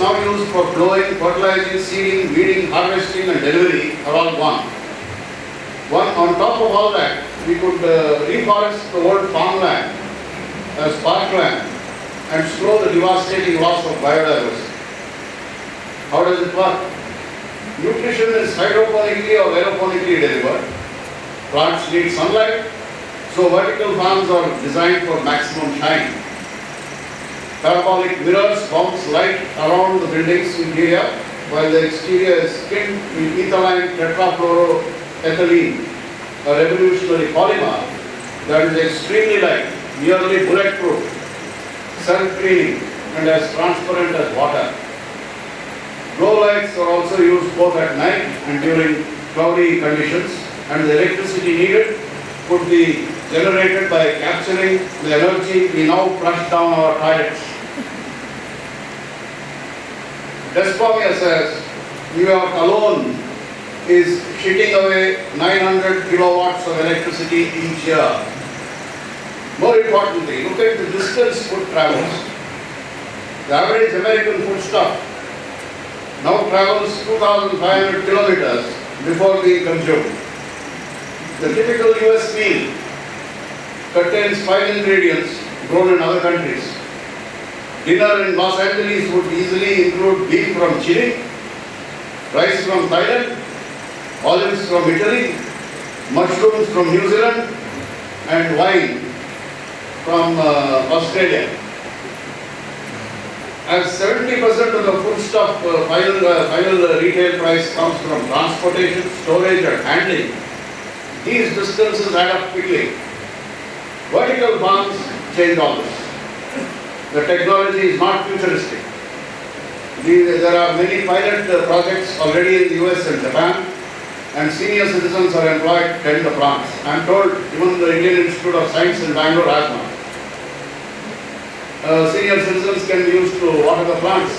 now used for plowing, fertilizing, seeding, weeding, harvesting and delivery are all gone. On top of all that, we could reforest the old farmland as parkland and slow the devastating loss of biodiversity. How does it work? Nutrition is hydroponically or aeroponically delivered. Plants need sunlight, so vertical farms are designed for maximum shine. Parabolic mirrors bounce light around the building's interior, while the exterior is skinned with ethylene tetrafluoroethylene, a revolutionary polymer that is extremely light, nearly bulletproof, self-cleaning, and as transparent as water. Glow lights are also used both at night and during cloudy conditions, and the electricity needed could be generated by capturing the energy we now flush down our toilets. Desponia says New York alone is shitting away 900 kilowatts of electricity each year. More importantly, look at the distance food travels. The average American foodstuff now travels 2,500 kilometers before being consumed. The typical US meal contains 5 ingredients grown in other countries. Dinner in Los Angeles would easily include beef from Chile, rice from Thailand, olives from Italy, mushrooms from New Zealand, and wine from Australia. As 70% of the foodstuff final retail price comes from transportation, storage and handling, these distances add up quickly. Vertical farms change all this. The technology is not futuristic. There are many pilot projects already in the US and Japan, and senior citizens are employed to tend the plants. I am told even the Indian Institute of Science in Bangalore has one. Senior citizens can be used to water the plants,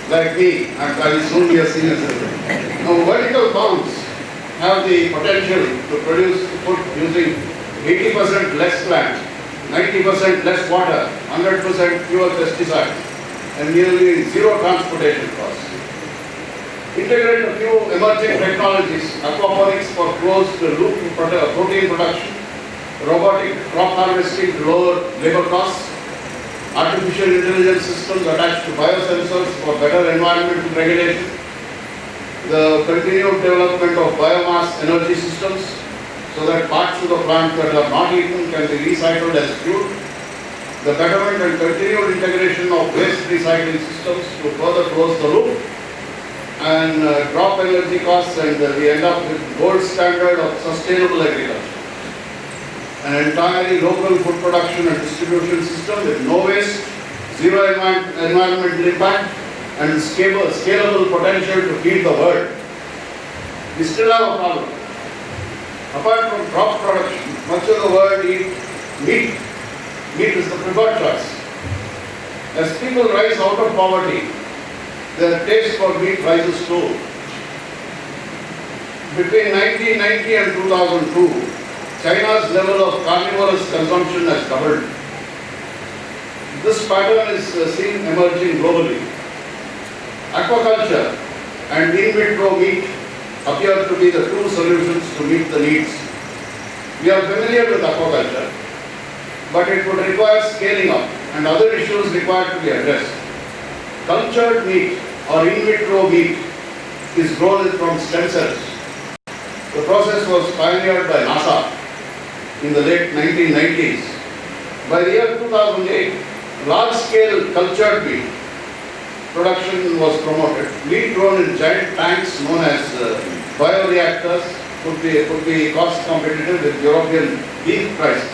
like me, and I will soon be a senior citizen. Now, vertical farms have the potential to produce food using 80% less land, 90% less water, 100% fewer pesticides, and nearly zero transportation costs. Integrate a few emerging technologies: aquaponics for closed-loop protein production, robotic crop harvesting to lower labor costs, artificial intelligence systems attached to biosensors for better environmental regulation, the continued development of biomass energy systems so that parts of the plant that are not eaten can be recycled as fuel, the betterment and continued integration of waste recycling systems to further close the loop and drop energy costs, and we end up with gold standard of sustainable agriculture. An entirely local food production and distribution system with no waste, zero environmental impact, and scalable potential to feed the world. We still have a problem. Apart from crop production, much of the world eat meat. Meat is the preferred choice. As people rise out of poverty, their taste for meat rises too. Between 1990 and 2002, China's level of carnivorous consumption has doubled. This pattern is seen emerging globally. Aquaculture and in vitro meat appear to be the two solutions to meet the needs. We are familiar with aquaculture, but it would require scaling up and other issues required to be addressed. Cultured meat or in vitro meat is grown from stem cells. The process was pioneered by NASA in the late 1990s. By the year 2008, large-scale cultured meat production was promoted. Meat grown in giant tanks known as bioreactors could be cost competitive with European beef prices.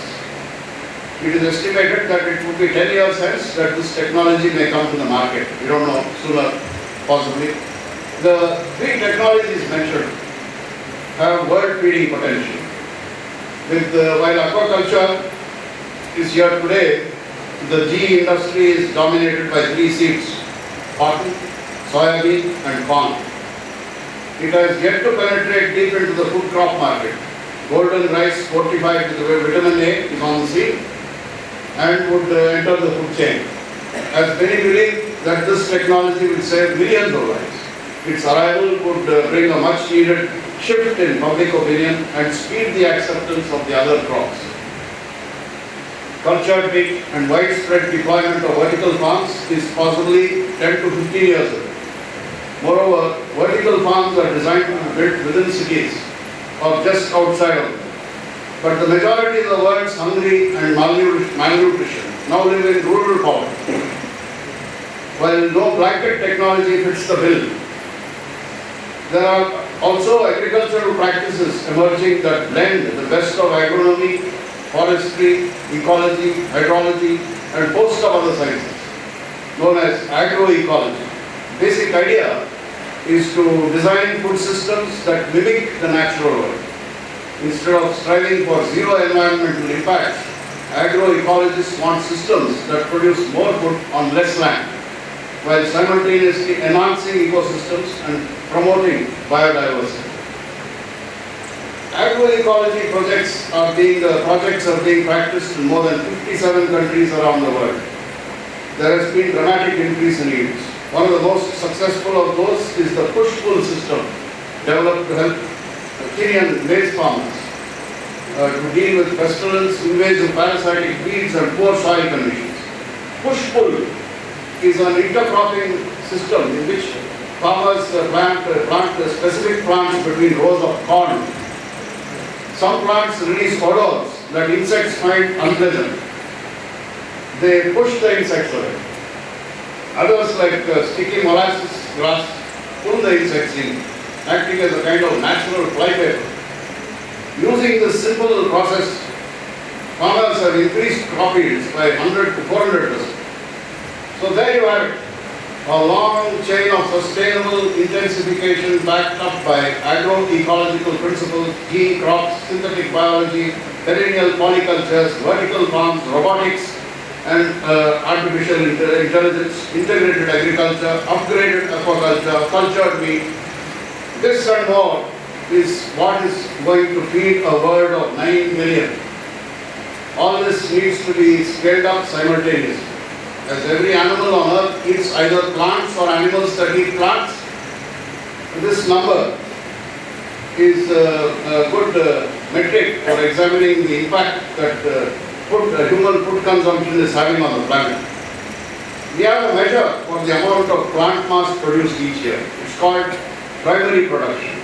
It is estimated that it would be 10 years hence that this technology may come to the market. We don't know, sooner possibly. The three technologies mentioned have world-feeding potential. While aquaculture is here today, the ghee industry is dominated by three seeds: cotton, soybean and corn. It has yet to penetrate deep into the food crop market. Golden rice fortified with vitamin A is on the scene and would enter the food chain. As many believe, that this technology will save millions of lives. Its arrival would bring a much needed shift in public opinion and speed the acceptance of the other crops. Cultured wheat and widespread deployment of vertical farms is possibly 10 to 15 years away. Moreover, vertical farms are designed to be built within cities or just outside of them. But the majority of the world's hungry and malnutrition now live in rural poverty. While no blanket technology fits the bill, there are also agricultural practices emerging that blend the best of agronomy, forestry, ecology, hydrology, and a host of other sciences, known as agroecology. Basic idea is to design food systems that mimic the natural world. Instead of striving for zero environmental impact, agroecologists want systems that produce more food on less land, while simultaneously enhancing ecosystems and promoting biodiversity. Agroecology projects are being practiced in more than 57 countries around the world. There has been dramatic increase in yields. One of the most successful of those is the push-pull system developed to help Kenyan maize farmers to deal with pestilence, invasive parasitic weeds and poor soil conditions. Push-pull is an intercropping system in which farmers plant specific plants between rows of corn. Some plants release odors that insects find unpleasant. They push the insects away. Others, like sticky molasses grass, pull the insects in, acting as a kind of natural flypaper. Using this simple process, farmers have increased crop yields by 100 to 400%. So there you have it, a long chain of sustainable intensification backed up by agroecological principles, gene crops, synthetic biology, perennial polycultures, vertical farms, robotics, and artificial intelligence, integrated agriculture, upgraded aquaculture, cultured meat. This and more is what is going to feed a world of 9 million. All this needs to be scaled up simultaneously. As every animal on earth eats either plants or animals that eat plants, this number is a good metric for examining the impact that human food consumption is having on the planet. We have a measure for the amount of plant mass produced each year. It's called primary production.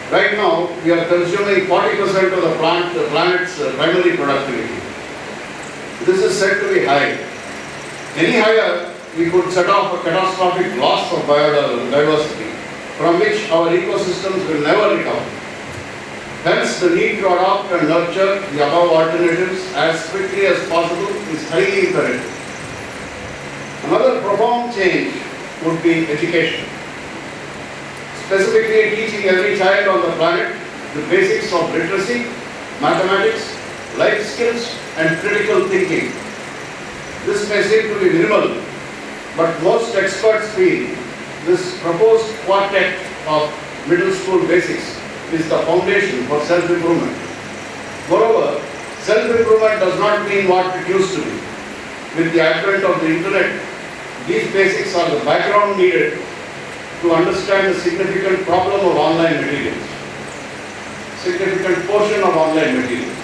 Right now, we are consuming 40% of the planet's primary productivity. This is said to be high. Any higher, we could set off a catastrophic loss of biodiversity from which our ecosystems will never recover. Hence, the need to adopt and nurture the above alternatives as quickly as possible is highly imperative. Another profound change would be education. Specifically teaching every child on the planet the basics of literacy, mathematics, life skills, and critical thinking. This may seem to be minimal, but most experts feel this proposed quartet of middle school basics is the foundation for self-improvement. Moreover, self-improvement does not mean what it used to be. With the advent of the internet, these basics are the background needed to understand the significant problem of online materials, significant portion of online materials,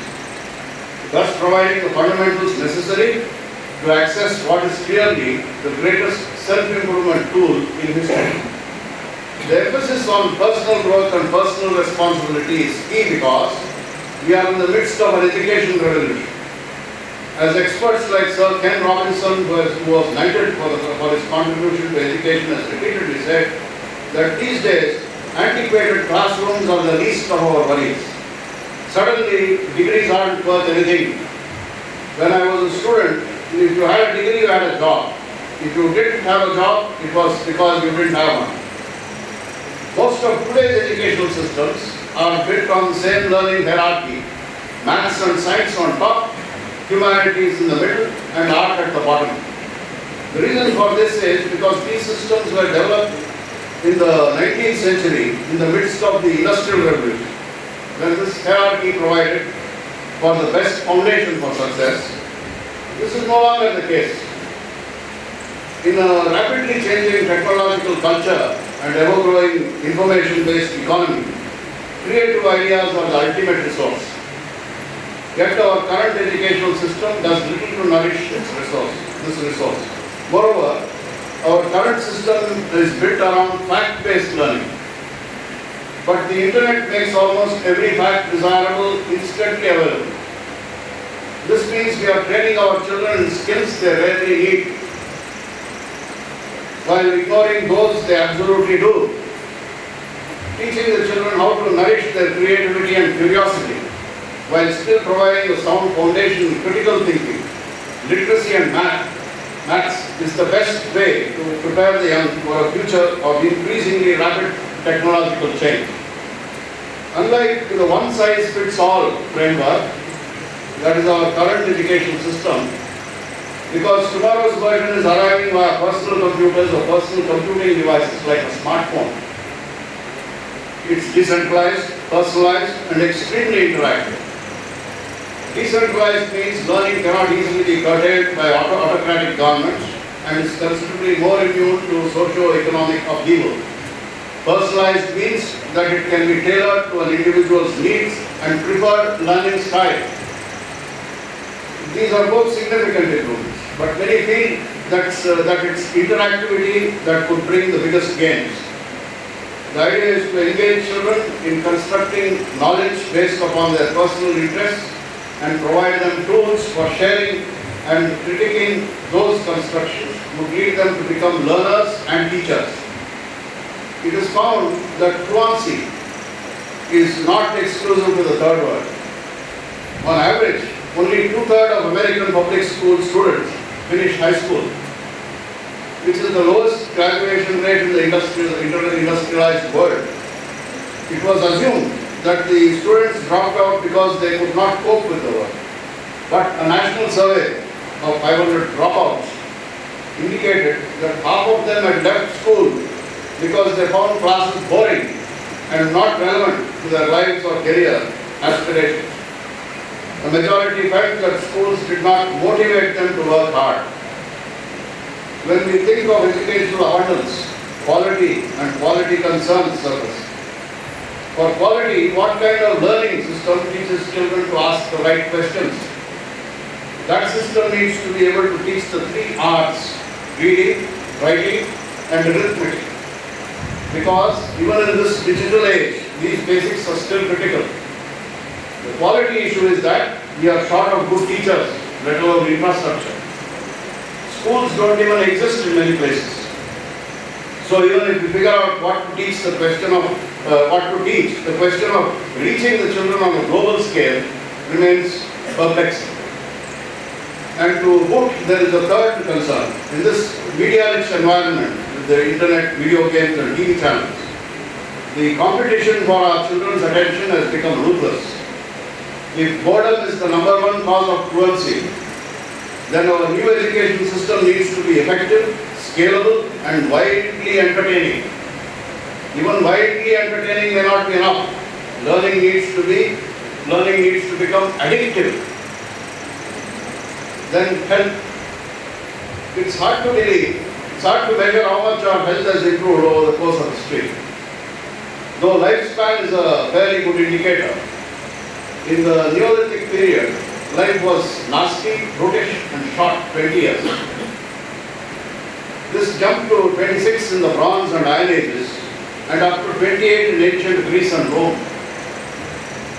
thus providing the fundamentals necessary to access what is clearly the greatest self-improvement tool in history. The emphasis on personal growth and personal responsibility is key because we are in the midst of an education revolution. As experts like Sir Ken Robinson, who was knighted for his contribution to education, has repeatedly said that these days antiquated classrooms are the least of our worries. Suddenly, degrees aren't worth anything. When I was a student, if you had a degree, you had a job. If you didn't have a job, it was because you didn't have one. Most of today's educational systems are built on the same learning hierarchy: maths and science on top, humanities in the middle, and art at the bottom. The reason for this is because these systems were developed in the 19th century in the midst of the Industrial Revolution, when this hierarchy provided for the best foundation for success. This is no longer the case. In a rapidly changing technological culture and ever-growing information-based economy, creative ideas are the ultimate resource. Yet our current educational system does little to nourish this resource. Moreover, our current system is built around fact-based learning. But the internet makes almost every fact desirable instantly available. This means we are training our children in skills they rarely need, while ignoring those they absolutely do. Teaching the children how to nourish their creativity and curiosity, while still providing a sound foundation in critical thinking, literacy and maths is the best way to prepare the young for a future of increasingly rapid technological change. Unlike the one-size-fits-all framework, that is our current education system, because tomorrow's version is arriving via personal computers or personal computing devices like a smartphone. It's decentralized, personalized, and extremely interactive. Decentralized means learning cannot easily be curtailed by autocratic governments and is considerably more immune to socio-economic upheaval. Personalized means that it can be tailored to an individual's needs and preferred learning style. These are both significant improvements, but many feel that it's interactivity that could bring the biggest gains. The idea is to engage children in constructing knowledge based upon their personal interests and provide them tools for sharing and critiquing those constructions would lead them to become learners and teachers. It is found that fluency is not exclusive to the third world. On average, only 2/3 of American public school students finish high school, which is the lowest graduation rate in the industrialized world. It was assumed that the students dropped out because they could not cope with the work. But a national survey of 500 dropouts indicated that half of them had left school because they found classes boring and not relevant to their lives or career aspirations. The majority felt that schools did not motivate them to work hard. When we think of educational abundance, quality and quality concerns surface. For quality, what kind of learning system teaches children to ask the right questions? That system needs to be able to teach the 3 R's: reading, writing, and arithmetic. Because even in this digital age, these basics are still critical. The quality issue is that we are short of good teachers, let alone infrastructure. Schools don't even exist in many places. So even if we figure out what to teach, the question of reaching the children on a global scale remains perplexing. And to boot, there is a third concern. In this media-rich environment, with the internet, video games and TV channels, the competition for our children's attention has become ruthless. If boredom is the #1 cause of fluency, then our new education system needs to be effective, scalable, and widely entertaining. Even widely entertaining may not be enough. Learning needs to become addictive. Then health. It's hard to believe. It's hard to measure how much our health has improved over the course of history. Though lifespan is a fairly good indicator, in the Neolithic period, life was nasty, brutish, and short 20 years. This jumped to 26 in the Bronze and Iron Ages, and up to 28 in ancient Greece and Rome,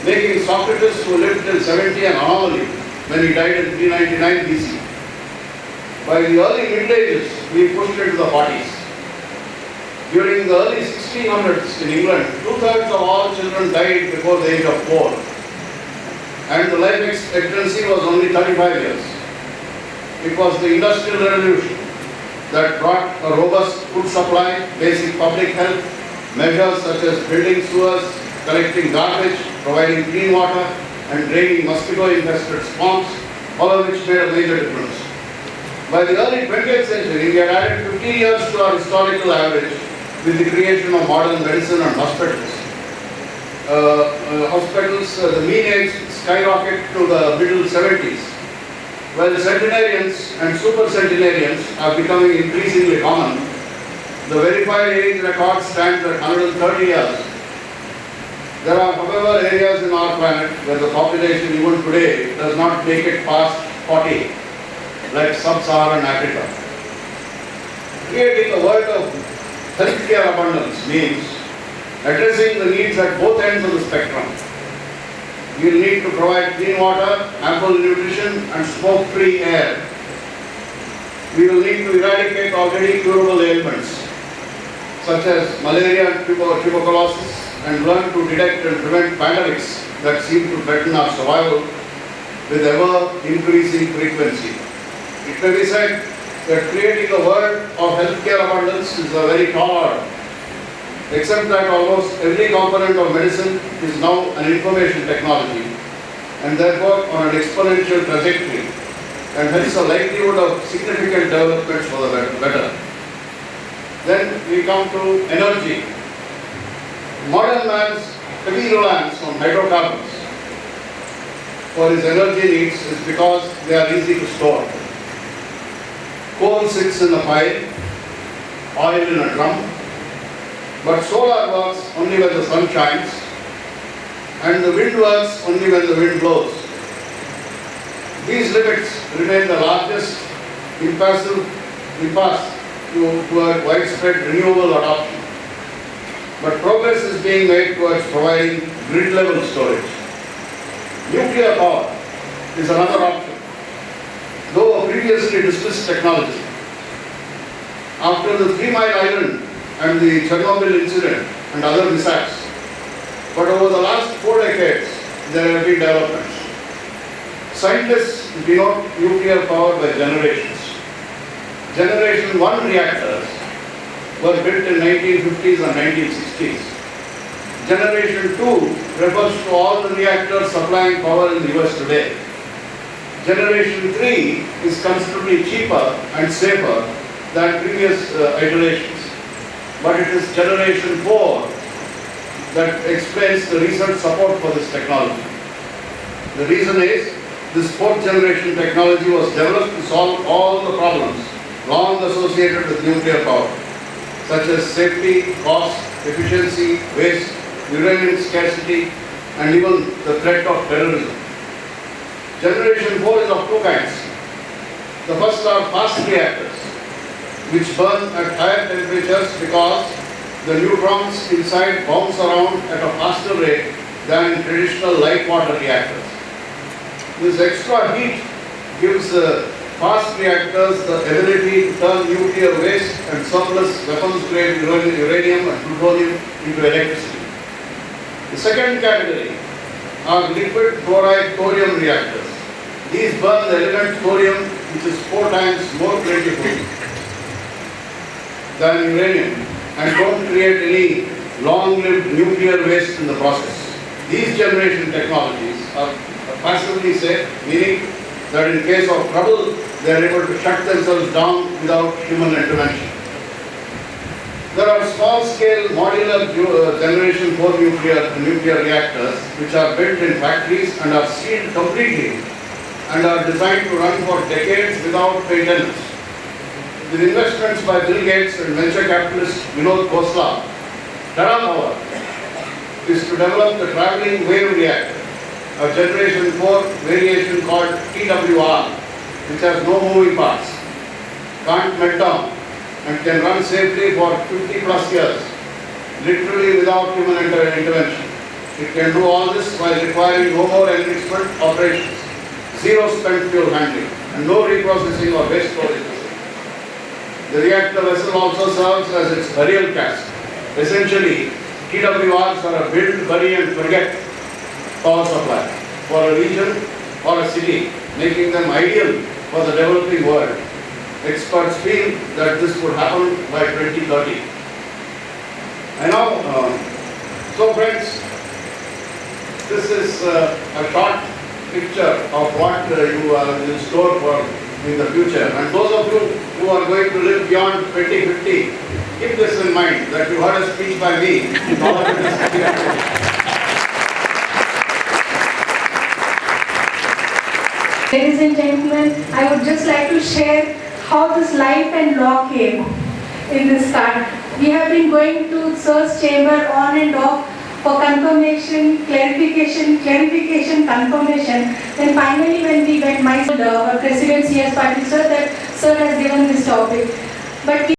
making Socrates, who lived till 70, an anomaly when he died in 399 BC. By the early Middle Ages, we pushed into the 40s. During the early 1600s in England, 2/3 of all children died before the age of 4. And the life expectancy was only 35 years. It was the Industrial Revolution that brought a robust food supply, basic public health, measures such as building sewers, collecting garbage, providing clean water, and draining mosquito-infested swamps, all of which made a major difference. By the early 20th century, we had added 15 years to our historical average with the creation of modern medicine and hospitals. The mean age skyrocketed to the middle 70s, While centenarians and super centenarians are becoming increasingly common, the verified age record stands at 130 years. There are, however, areas in our planet where the population even today does not make it past 40, like sub-Saharan Africa. Creating a world of healthcare abundance means addressing the needs at both ends of the spectrum. We will need to provide clean water, ample nutrition, and smoke-free air. We will need to eradicate already curable ailments such as malaria and tuberculosis, and learn to detect and prevent pandemics that seem to threaten our survival with ever-increasing frequency. It may be said that creating a world of healthcare abundance is a very tall order, except that almost every component of medicine is now an information technology and therefore on an exponential trajectory and hence a likelihood of significant developments for the better. Then we come to energy. Modern man's heavy reliance on hydrocarbons for his energy needs is because they are easy to store. Coal sits in a pile, oil in a drum, but solar works only when the sun shines, and the wind works only when the wind blows. These limits remain the largest impasse toward widespread renewable adoption. But progress is being made towards providing grid-level storage. Nuclear power is another option, though a previously dismissed technology. After the 3 Mile Island and the Chernobyl incident and other mishaps, but over the last 4 decades, there have been developments. Scientists denote nuclear power by generations. Generation 1 reactors were built in 1950s and 1960s. Generation 2 refers to all the reactors supplying power in the US today. Generation 3 is considerably cheaper and safer than previous iterations. But it is Generation 4 that explains the recent support for this technology. The reason is, this 4th generation technology was developed to solve all the problems long associated with nuclear power, such as safety, cost, efficiency, waste, uranium scarcity, and even the threat of terrorism. Generation 4 is of 2 kinds. The first are fast reactors, which burn at higher temperatures because the neutrons inside bounce around at a faster rate than in traditional light water reactors. This extra heat gives fast reactors the ability to turn nuclear waste and surplus weapons-grade uranium and plutonium into electricity. The second category are liquid chloride thorium reactors. These burn the element thorium, which is 4 times more plentiful than uranium, and don't create any long-lived nuclear waste in the process. These generation technologies are passively safe, meaning that in case of trouble, they are able to shut themselves down without human intervention. There are small-scale modular generation 4 nuclear reactors which are built in factories and are sealed completely and are designed to run for decades without maintenance. With investments by Bill Gates and venture capitalist Vinod Khosla, TerraPower is to develop the traveling wave reactor, a generation 4 variation called TWR, which has no moving parts, can't melt down, and can run safely for 50 plus years, literally without human intervention. It can do all this while requiring no more enrichment operations, zero spent fuel handling, and no reprocessing or waste storage. The reactor vessel also serves as its burial cask. Essentially, TWRs are a build, bury and forget power supply for a region or a city, making them ideal for the developing world. Experts feel that this would happen by 2030. And now, so friends, this is a short picture of what you are in store for in the future. And those of you who are going to live beyond 2050, keep this in mind, that you heard a speech by me. Ladies ladies and gentlemen, I would just like to share how this life and law came in this card. We have been going to Sir's chamber on and off for confirmation, clarification, confirmation. Then finally when we went, my president C.S. Patil sir, that sir has given this topic. But